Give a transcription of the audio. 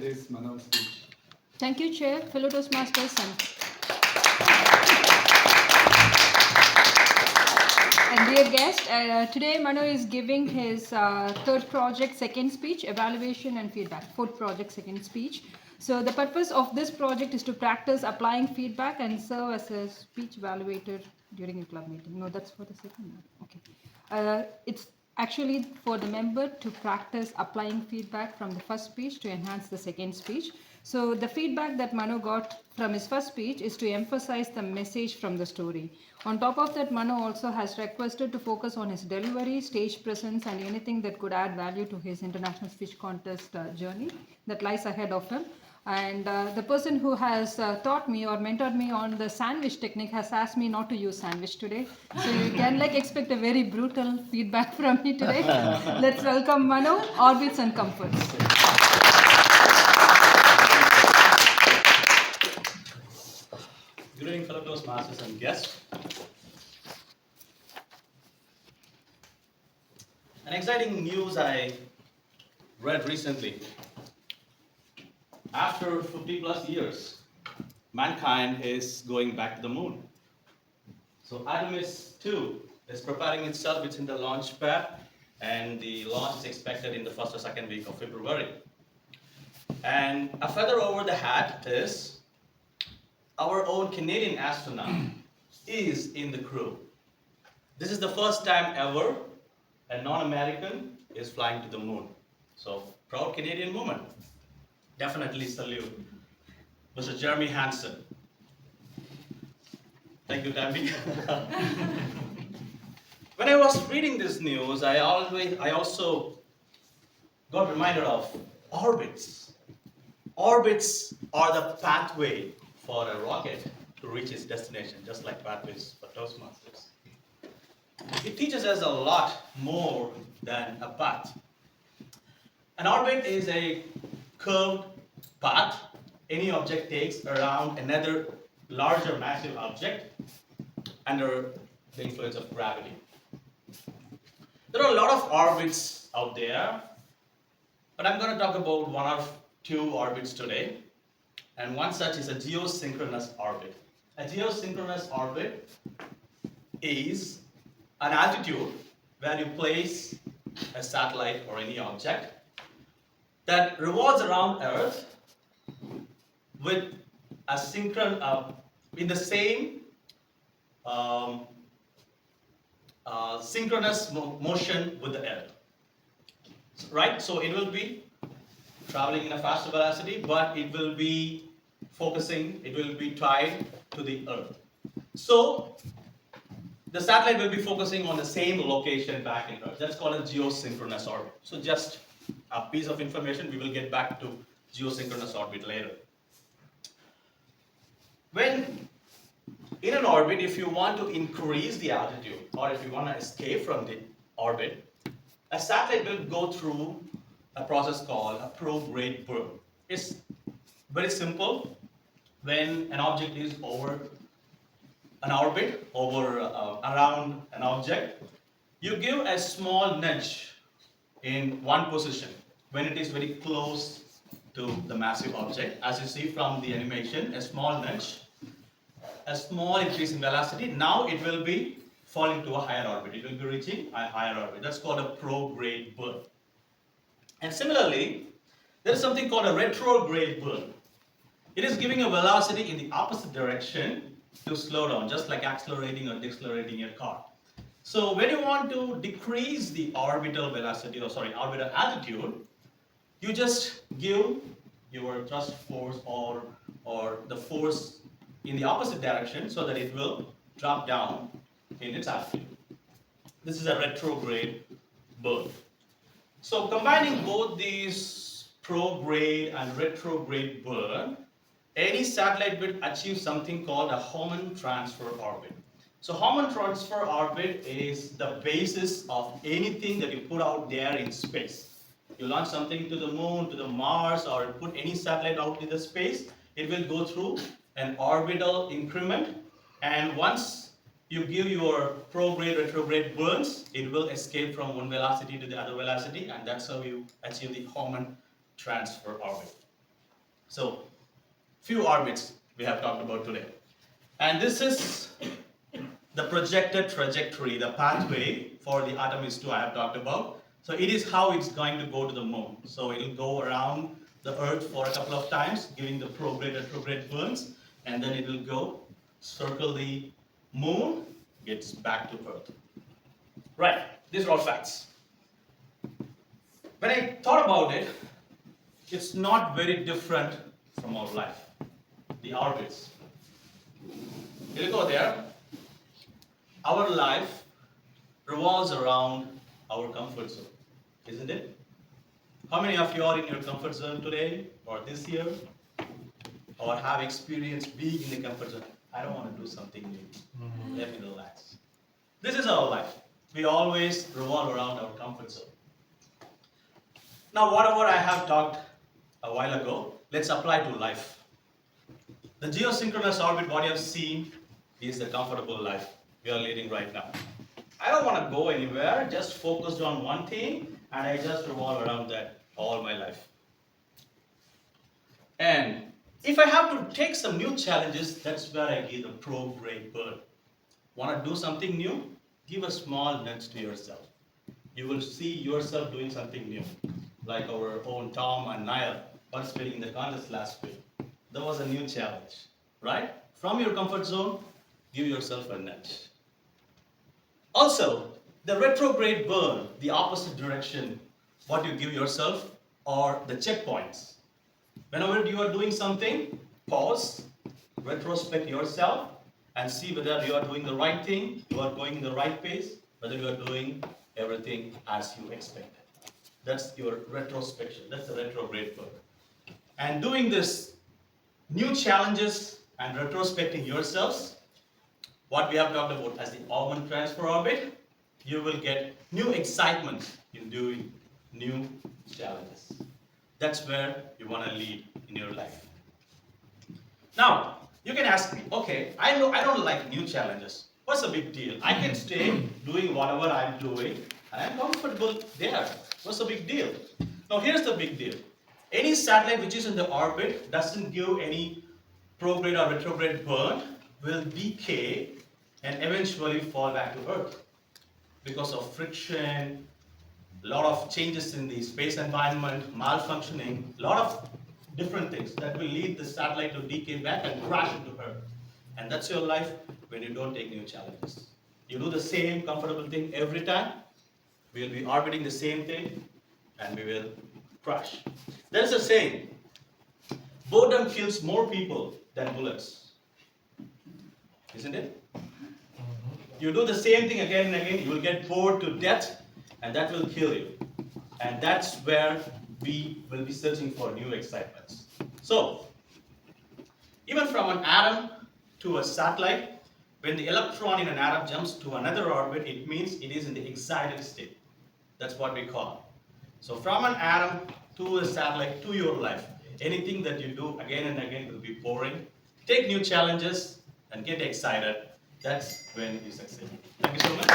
is Mano's speech. Thank you, Chair, fellow Toastmasters, and dear guest. Today, Mano is giving his third project, second speech, evaluation and feedback. Fourth project, second speech. So the purpose of this project is to practice applying feedback and serve as a speech evaluator during a club meeting. No, that's for the second one. Okay. It's actually for the member to practice applying feedback from the first speech to enhance the second speech. So the feedback that Mano got from his first speech is to emphasize the message from the story. On top of that, Mano also has requested to focus on his delivery, stage presence, and anything that could add value to his international speech contest journey that lies ahead of him. And the person who has taught me or mentored me on the sandwich technique has asked me not to use sandwich today. So you can expect a very brutal feedback from me today. Let's welcome Mano, Orbits and Comforts. Good evening, fellow Toastmasters and guests. An exciting news I read recently. After 50 plus years, mankind is going back to the moon. So Artemis 2 is preparing itself. It's in the launch pad, and the launch is expected in the first or second week of February. And a feather over the hat is our own Canadian astronaut is in the crew. This is the first time ever a non-American is flying to the moon. So, proud Canadian woman. Definitely salute Mr. Jeremy Hansen. Thank you, Tammy. When I was reading this news, I also got reminded of orbits. Orbits are the pathway for a rocket to reach its destination, just like pathways for Toastmasters. It teaches us a lot more than a path. An orbit is a curved path any object takes around another larger massive object under the influence of gravity. There are a lot of orbits out there, but I'm going to talk about one or two orbits today. And one such is a geosynchronous orbit. A geosynchronous orbit is an altitude where you place a satellite or any object that revolves around Earth with a in the same synchronous motion with the Earth. Right? So it will be traveling in a faster velocity, but it will be tied to the Earth. So the satellite will be focusing on the same location back in Earth. That's called a geosynchronous orbit. So just a piece of information, we will get back to geosynchronous orbit later. When in an orbit, if you want to increase the altitude or if you want to escape from the orbit, a satellite will go through a process called a prograde burn. It's very simple. When an object is over an orbit, around an object, you give a small nudge in one position when it is very close to the massive object. As you see from the animation, a small nudge, a small increase in velocity. Now it will be falling to a higher orbit. It will be reaching a higher orbit. That's called a prograde burn. And similarly, there is something called a retrograde burn. It is giving a velocity in the opposite direction to slow down, just like accelerating or decelerating your car. So when you want to decrease the orbital velocity, orbital altitude, you just give your thrust force or the force in the opposite direction so that it will drop down in its altitude. This is a retrograde burn. So combining both these prograde and retrograde burn, any satellite will achieve something called a Hohmann transfer orbit. So Hohmann transfer orbit is the basis of anything that you put out there in space. You launch something to the moon, to the Mars, or put any satellite out in the space, it will go through an orbital increment, and once you give your prograde, retrograde burns, it will escape from one velocity to the other velocity, and that's how you achieve the Hohmann transfer orbit. So, few orbits we have talked about today. And this is the projected trajectory, the pathway for the Artemis 2 I have talked about. So it is how it's going to go to the moon. So it will go around the Earth for a couple of times, giving the retrograde burns, and then it will go circle the moon, gets back to Earth. Right, these are all facts. When I thought about it, it's not very different from our life. The orbits. You go there. Our life revolves around our comfort zone, isn't it? How many of you are in your comfort zone today or this year? Or have experienced being in the comfort zone? I don't want to do something new. Let me relax. This is our life. We always revolve around our comfort zone. Now, whatever I have talked a while ago, let's apply to life. The geosynchronous orbit, what you have seen, is the comfortable life we are leading right now. I don't want to go anywhere, just focused on one thing, and I just revolve around that all my life. And if I have to take some new challenges, that's where I give the pro-grade bird. Want to do something new? Give a small nudge to yourself. You will see yourself doing something new. Like our own Tom and Niall participating in the contest last week. That was a new challenge, right? From your comfort zone, give yourself a nudge. Also, the retrograde burn, the opposite direction, what you give yourself, are the checkpoints. Whenever you are doing something, pause, retrospect yourself, and see whether you are doing the right thing, you are going in the right pace, whether you are doing everything as you expected. That's your retrospection. That's the retrograde burn. And doing this new challenges and retrospecting yourselves, what we have talked about as the almond transfer orbit, you will get new excitement in doing new challenges. That's where you want to lead in your life. Now, you can ask me, okay, I don't like new challenges. What's the big deal? I can stay doing whatever I'm doing, and I'm comfortable there. What's the big deal? Now, here's the big deal. Any satellite which is in the orbit doesn't give any prograde or retrograde burn, will decay and eventually fall back to Earth because of friction, a lot of changes in the space environment, malfunctioning, a lot of different things that will lead the satellite to decay back and crash into Earth. And that's your life when you don't take new challenges. You do the same comfortable thing every time, we will be orbiting the same thing, and we will crash. There's a saying, boredom kills more people than bullets. Isn't it? You do the same thing again and again, you will get bored to death, and that will kill you. And that's where we will be searching for new excitements. So, even from an atom to a satellite, when the electron in an atom jumps to another orbit, it means it is in the excited state. That's what we call. So from an atom to a satellite to your life, anything that you do again and again will be boring. Take new challenges and get excited. That's when you succeed. Thank you so much.